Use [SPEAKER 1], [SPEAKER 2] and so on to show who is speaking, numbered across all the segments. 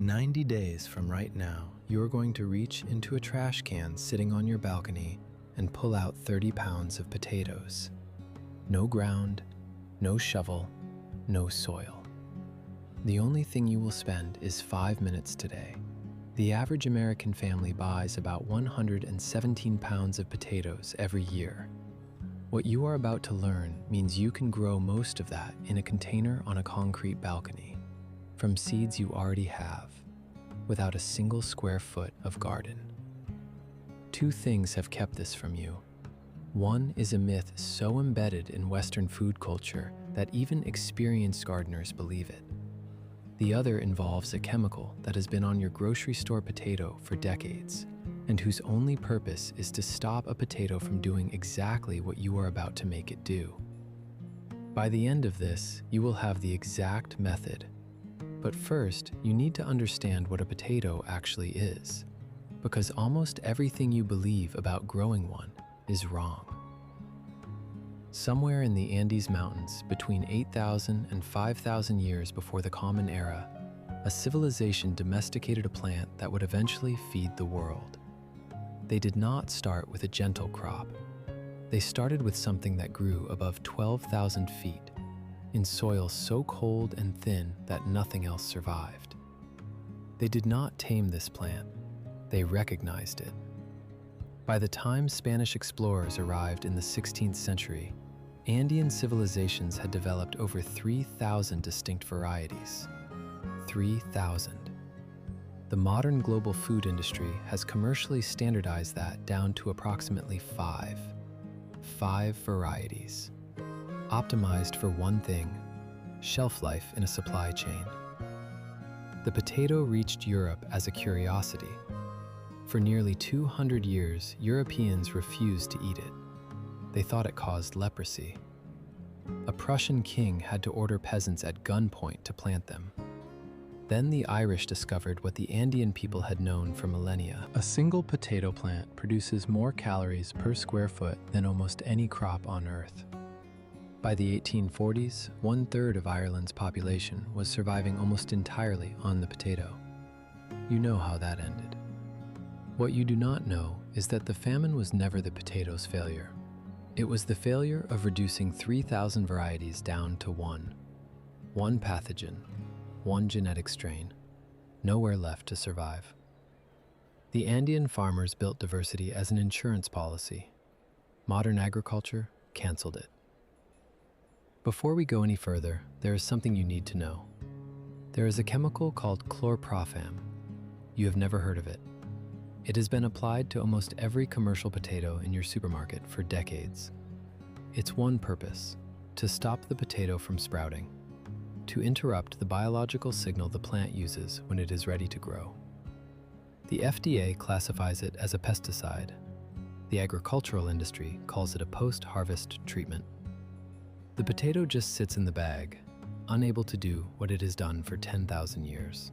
[SPEAKER 1] 90 days from right now, you're going to reach into a trash can sitting on your balcony and pull out 30 pounds of potatoes. No ground, no shovel, no soil. The only thing you will spend is 5 minutes today. The average American family buys about 117 pounds of potatoes every year. What you are about to learn means you can grow most of that in a container on a concrete balcony, from seeds you already have, without a single square foot of garden. Two things have kept this from you. One is a myth so embedded in Western food culture that even experienced gardeners believe it. The other involves a chemical that has been on your grocery store potato for decades, and whose only purpose is to stop a potato from doing exactly what you are about to make it do. By the end of this, you will have the exact method. But first, you need to understand what a potato actually is, because almost everything you believe about growing one is wrong. Somewhere in the Andes Mountains, between 8,000 and 5,000 years before the Common Era, a civilization domesticated a plant that would eventually feed the world. They did not start with a gentle crop. They started with something that grew above 12,000 feet, in soil so cold and thin that nothing else survived. They did not tame this plant, they recognized it. By the time Spanish explorers arrived in the 16th century, Andean civilizations had developed over 3,000 distinct varieties. 3,000. The modern global food industry has commercially standardized that down to approximately five varieties. Optimized for one thing: shelf life in a supply chain. The potato reached Europe as a curiosity. For nearly 200 years, Europeans refused to eat it. They thought it caused leprosy. A Prussian king had to order peasants at gunpoint to plant them. Then the Irish discovered what the Andean people had known for millennia. A single potato plant produces more calories per square foot than almost any crop on Earth. By the 1840s, 1/3 of Ireland's population was surviving almost entirely on the potato. You know how that ended. What you do not know is that the famine was never the potato's failure. It was the failure of reducing 3,000 varieties down to one. One pathogen, one genetic strain, nowhere left to survive. The Andean farmers built diversity as an insurance policy. Modern agriculture canceled it. Before we go any further, there is something you need to know. There is a chemical called chlorpropham. You have never heard of it. It has been applied to almost every commercial potato in your supermarket for decades. Its one purpose: to stop the potato from sprouting, to interrupt the biological signal the plant uses when it is ready to grow. The FDA classifies it as a pesticide. The agricultural industry calls it a post-harvest treatment. The potato just sits in the bag, unable to do what it has done for 10,000 years.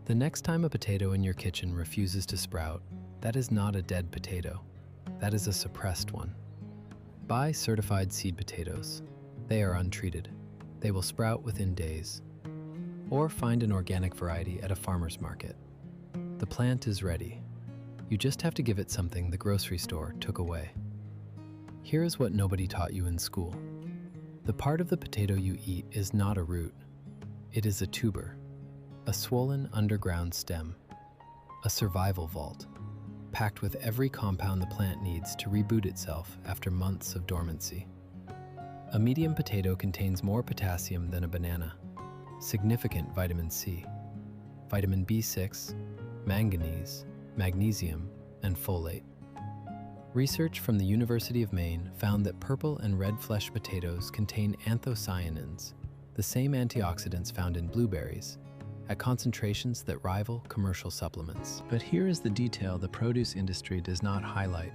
[SPEAKER 1] The next time a potato in your kitchen refuses to sprout, that is not a dead potato. That is a suppressed one. Buy certified seed potatoes. They are untreated. They will sprout within days. Or find an organic variety at a farmer's market. The plant is ready. You just have to give it something the grocery store took away. Here is what nobody taught you in school. The part of the potato you eat is not a root. It is a tuber, a swollen underground stem, a survival vault, packed with every compound the plant needs to reboot itself after months of dormancy. A medium potato contains more potassium than a banana, significant vitamin C, vitamin B6, manganese, magnesium, and folate. Research from the University of Maine found that purple and red flesh potatoes contain anthocyanins, the same antioxidants found in blueberries, at concentrations that rival commercial supplements. But here is the detail the produce industry does not highlight.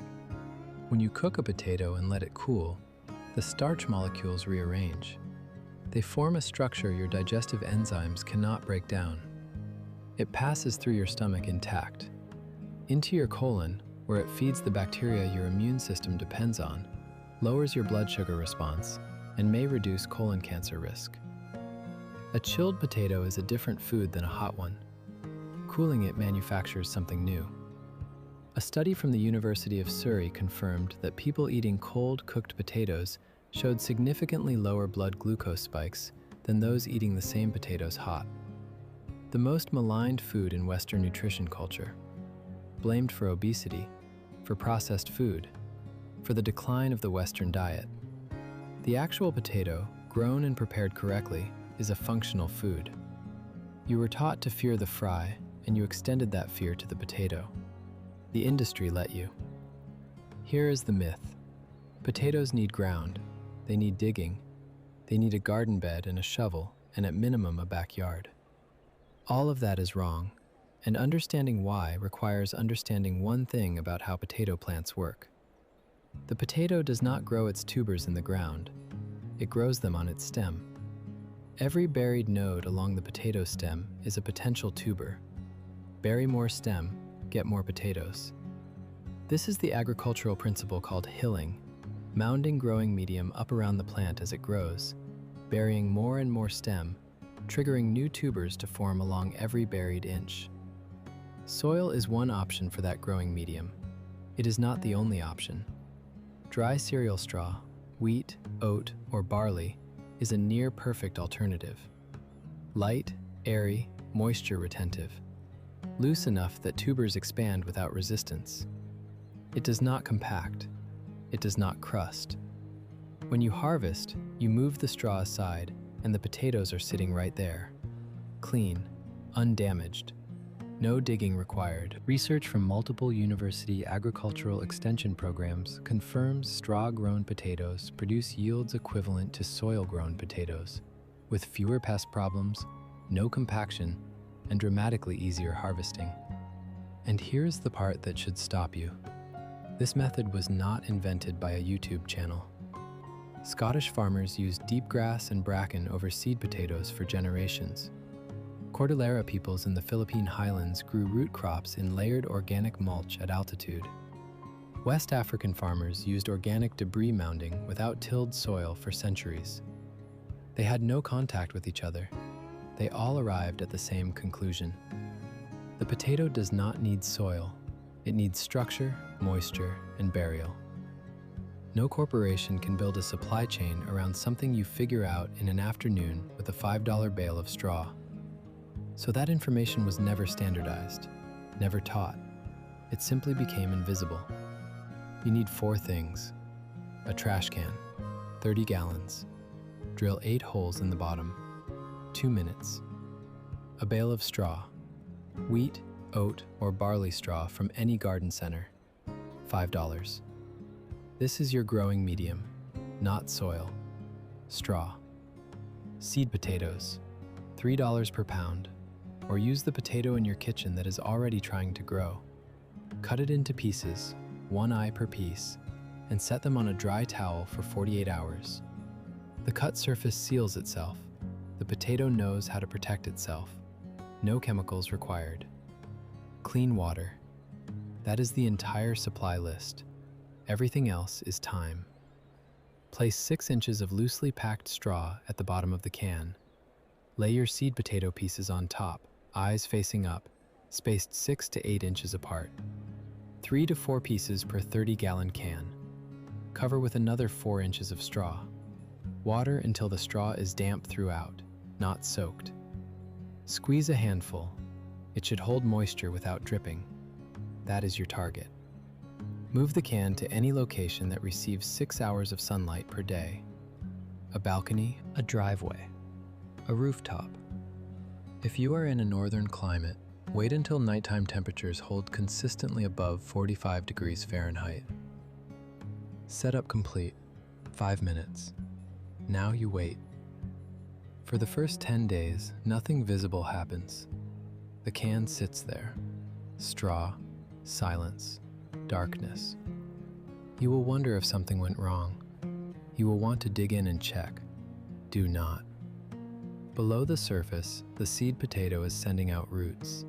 [SPEAKER 1] When you cook a potato and let it cool, the starch molecules rearrange. They form a structure your digestive enzymes cannot break down. It passes through your stomach intact, into your colon, where it feeds the bacteria your immune system depends on, lowers your blood sugar response, and may reduce colon cancer risk. A chilled potato is a different food than a hot one. cooling it manufactures something new. A study from the University of Surrey confirmed that people eating cold, cooked potatoes showed significantly lower blood glucose spikes than those eating the same potatoes hot. The most maligned food in Western nutrition culture, blamed for obesity, for processed food, for the decline of the Western diet. The actual potato, grown and prepared correctly, is a functional food. You were taught to fear the fry, and you extended that fear to the potato. The industry let you. Here is the myth. Potatoes need ground, they need digging, they need a garden bed and a shovel, and at minimum a backyard. All of that is wrong, and understanding why requires understanding one thing about how potato plants work. The potato does not grow its tubers in the ground, it grows them on its stem. Every buried node along the potato stem is a potential tuber. Bury more stem, get more potatoes. This is the agricultural principle called hilling, mounding growing medium up around the plant as it grows, burying more and more stem, triggering new tubers to form along every buried inch. Soil is one option for that growing medium. It is not the only option. Dry cereal straw, wheat, oat, or barley is a near-perfect alternative. Light, airy, moisture-retentive. Loose enough that tubers expand without resistance. It does not compact. It does not crust. When you harvest, you move the straw aside and the potatoes are sitting right there. Clean, undamaged. No digging required. Research from multiple university agricultural extension programs confirms straw-grown potatoes produce yields equivalent to soil-grown potatoes, with fewer pest problems, no compaction, and dramatically easier harvesting. And here's the part that should stop you. This method was not invented by a YouTube channel. Scottish farmers used deep grass and bracken over seed potatoes for generations. Cordillera peoples in the Philippine highlands grew root crops in layered organic mulch at altitude. West African farmers used organic debris mounding without tilled soil for centuries. They had no contact with each other. They all arrived at the same conclusion. The potato does not need soil. It needs structure, moisture, and burial. No corporation can build a supply chain around something you figure out in an afternoon with a $5 bale of straw. So that information was never standardized, never taught. It simply became invisible. You need 4 things. A trash can, 30 gallons. Drill 8 holes in the bottom. 2 minutes. A bale of straw. Wheat, oat, or barley straw from any garden center. $5. This is your growing medium, not soil. Straw. Seed potatoes, $3 per pound, or use the potato in your kitchen that is already trying to grow. Cut it into pieces, 1 eye per piece, and set them on a dry towel for 48 hours. The cut surface seals itself. The potato knows how to protect itself. No chemicals required. Clean water. That is the entire supply list. Everything else is time. Place 6 inches of loosely packed straw at the bottom of the can. Lay your seed potato pieces on top, eyes facing up, spaced 6 to 8 inches apart. 3 to 4 pieces per 30-gallon can. Cover with another 4 inches of straw. Water until the straw is damp throughout, not soaked. Squeeze a handful. It should hold moisture without dripping. That is your target. Move the can to any location that receives 6 hours of sunlight per day. A balcony, a driveway, a rooftop. If you are in a northern climate, wait until nighttime temperatures hold consistently above 45 degrees Fahrenheit. Setup complete. 5 minutes. Now you wait. For the first 10 days, nothing visible happens. The can sits there. Straw, silence, darkness. You will wonder if something went wrong. You will want to dig in and check. Do not. Below the surface, the seed potato is sending out roots.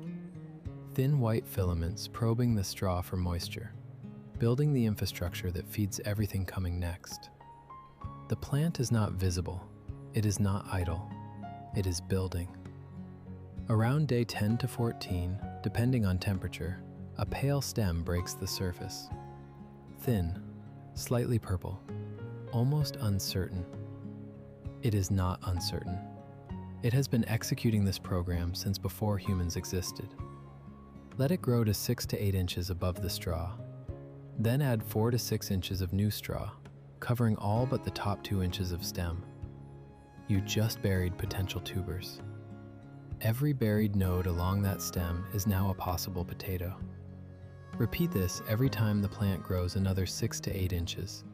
[SPEAKER 1] Thin white filaments probing the straw for moisture, building the infrastructure that feeds everything coming next. The plant is not visible. It is not idle. It is building. Around day 10 to 14, Depending on temperature, a pale stem breaks the surface. Thin, slightly purple, almost uncertain. It is not uncertain. It has been executing this program since before humans existed. Let it grow to 6 to 8 inches above the straw. Then add 4 to 6 inches of new straw, covering all but the top 2 inches of stem. You just buried potential tubers. Every buried node along that stem is now a possible potato. Repeat this every time the plant grows another 6 to 8 inches.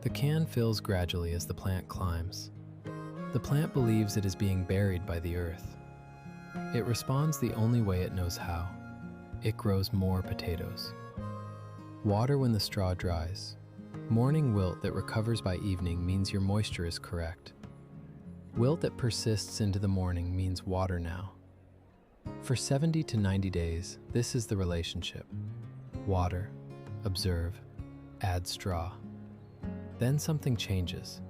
[SPEAKER 1] The can fills gradually as the plant climbs. The plant believes it is being buried by the earth. It responds the only way it knows how. It grows more potatoes. Water when the straw dries. Morning wilt that recovers by evening means your moisture is correct. Wilt that persists into the morning means water now. For 70 to 90 days, this is the relationship. Water, observe, add straw. Then something changes.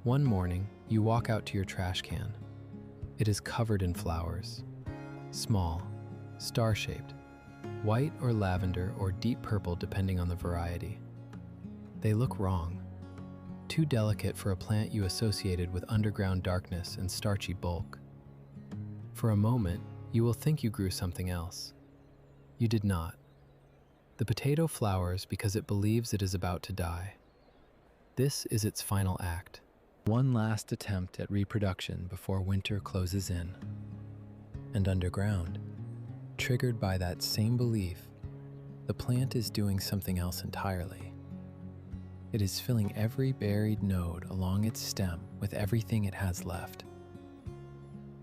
[SPEAKER 1] One morning, you walk out to your trash can. It is covered in flowers. Small, star-shaped, white or lavender or deep purple depending on the variety. They look wrong. Too delicate for a plant you associated with underground darkness and starchy bulk. For a moment, you will think you grew something else. You did not. The potato flowers because it believes it is about to die. This is its final act. One last attempt at reproduction before winter closes in. And underground, triggered by that same belief, the plant is doing something else entirely. It is filling every buried node along its stem with everything it has left.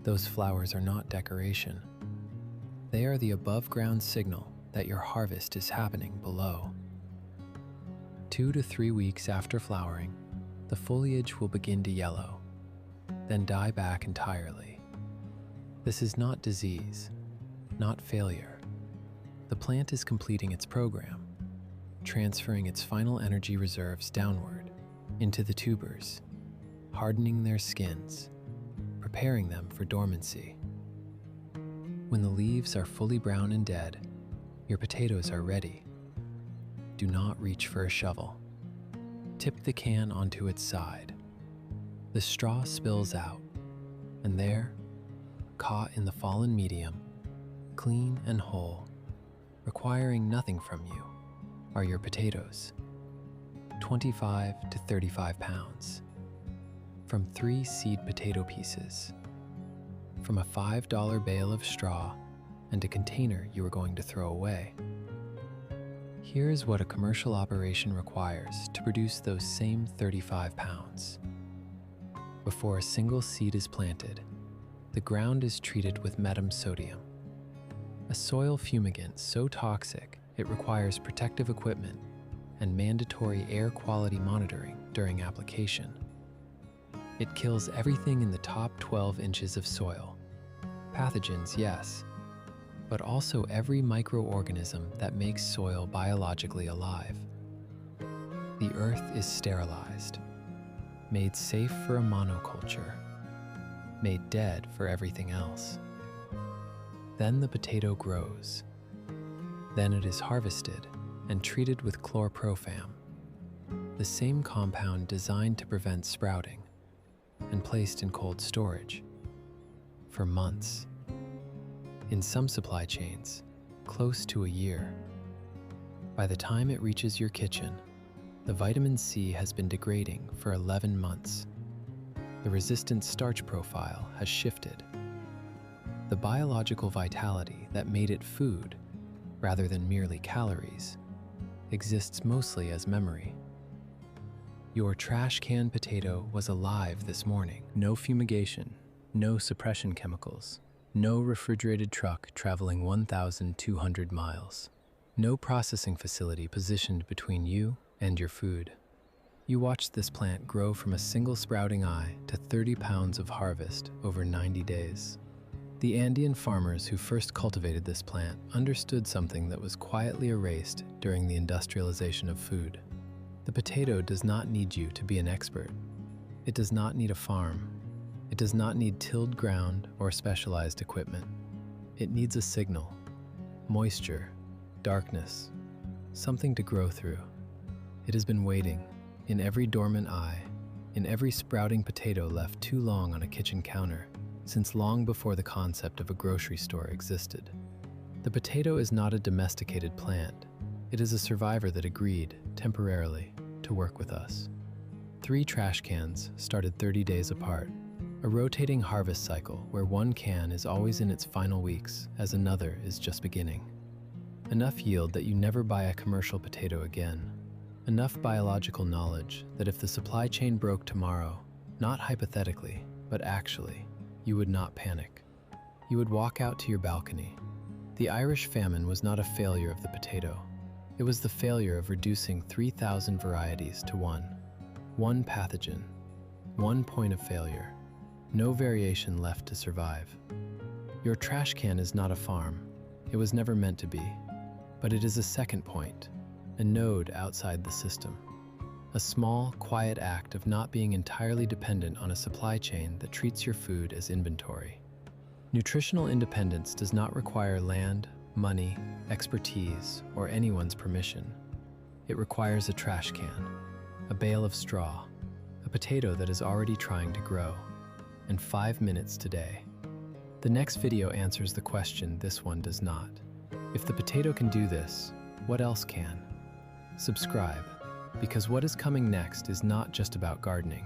[SPEAKER 1] Those flowers are not decoration. They are the above-ground signal that your harvest is happening below. 2 to 3 weeks after flowering, the foliage will begin to yellow, then die back entirely. This is not disease, not failure. The plant is completing its program, transferring its final energy reserves downward into the tubers, hardening their skins, preparing them for dormancy. When the leaves are fully brown and dead, your potatoes are ready. Do not reach for a shovel. Tip the can onto its side. The straw spills out, and there, caught in the fallen medium, clean and whole, requiring nothing from you, are your potatoes. 25 to 35 pounds. From 3 seed potato pieces. From a $5 bale of straw and a container you are going to throw away. Here's what a commercial operation requires to produce those same 35 pounds. Before a single seed is planted, the ground is treated with metamsodium, a soil fumigant so toxic it requires protective equipment and mandatory air quality monitoring during application. It kills everything in the top 12 inches of soil. Pathogens, yes, but also every microorganism that makes soil biologically alive. The earth is sterilized, made safe for a monoculture, made dead for everything else. Then the potato grows. Then it is harvested and treated with chlorpropham, the same compound designed to prevent sprouting, and placed in cold storage for months. In some supply chains, close to a year. By the time it reaches your kitchen, the vitamin C has been degrading for 11 months. The resistant starch profile has shifted. The biological vitality that made it food, rather than merely calories, exists mostly as memory. Your trash can potato was alive this morning. No fumigation, no suppression chemicals, no refrigerated truck traveling 1,200 miles, no processing facility positioned between you and your food. You watched this plant grow from a single sprouting eye to 30 pounds of harvest over 90 days. The Andean farmers who first cultivated this plant understood something that was quietly erased during the industrialization of food. The potato does not need you to be an expert. It does not need a farm. It does not need tilled ground or specialized equipment. It needs a signal, moisture, darkness, something to grow through. It has been waiting, in every dormant eye, in every sprouting potato left too long on a kitchen counter, since long before the concept of a grocery store existed. The potato is not a domesticated plant. It is a survivor that agreed, temporarily, to work with us. 3 trash cans started 30 days apart, a rotating harvest cycle where one can is always in its final weeks as another is just beginning. Enough yield that you never buy a commercial potato again. Enough biological knowledge that if the supply chain broke tomorrow, not hypothetically, but actually, you would not panic. You would walk out to your balcony. The Irish famine was not a failure of the potato. It was the failure of reducing 3,000 varieties to one pathogen, one point of failure, no variation left to survive. Your trash can is not a farm. It was never meant to be, but it is a second point, a node outside the system. A small, quiet act of not being entirely dependent on a supply chain that treats your food as inventory. Nutritional independence does not require land, money, expertise, or anyone's permission. It requires a trash can, a bale of straw, a potato that is already trying to grow, and 5 minutes today. The next video answers the question this one does not. If the potato can do this, what else can? Subscribe, because what is coming next is not just about gardening.